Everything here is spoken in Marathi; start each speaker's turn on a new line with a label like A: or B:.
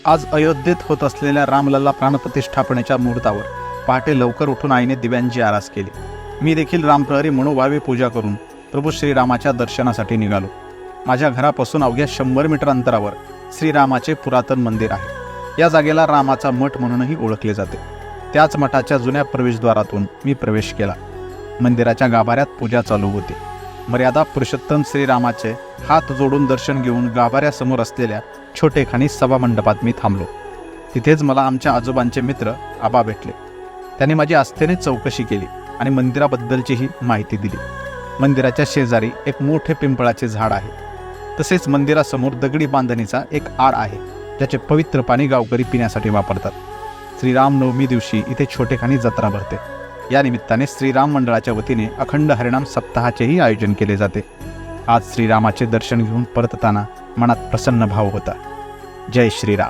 A: आज अयोध्येत होत असलेल्या रामलल्ला प्राणप्रतिष्ठापनेच्या मुहूर्तावर पहाटे लवकर उठून आईने दिव्यांची आरास केली. मी देखील रामप्रहरी मनोभावे पूजा करून प्रभू श्रीरामाच्या दर्शनासाठी निघालो. माझ्या घरापासून अवघ्या 100 मीटर अंतरावर श्रीरामाचे पुरातन मंदिर आहे. या जागेला रामाचा मठ म्हणूनही ओळखले जाते. त्याच मठाच्या जुन्या प्रवेशद्वारातून मी प्रवेश केला. मंदिराच्या गाभाऱ्यात पूजा चालू होती. मर्यादा पुरुषोत्तम श्रीरामाचे हात जोडून दर्शन घेऊन गाभाऱ्यासमोर असलेल्या छोटेखानी सभामंडपात मी थांबलो. तिथेच मला आमच्या आजोबांचे मित्र आबा भेटले. त्यांनी माझी आस्थेने चौकशी केली आणि मंदिराबद्दलचीही माहिती दिली. मंदिराच्या शेजारी एक मोठे पिंपळाचे झाड आहे. तसेच मंदिरासमोर दगडी बांधणीचा एक आड आहे, ज्याचे पवित्र पाणी गावकरी पिण्यासाठी वापरतात. श्रीरामनवमी दिवशी इथे छोटेखानी जत्रा भरते. या निमित्ताने श्रीराम मंडळाच्या वतीने अखंड हरिनाम सप्ताहाचेही आयोजन केले जाते. आज श्रीरामाचे दर्शन घेऊन परतताना मनात प्रसन्न भाव होता. जय श्रीराम.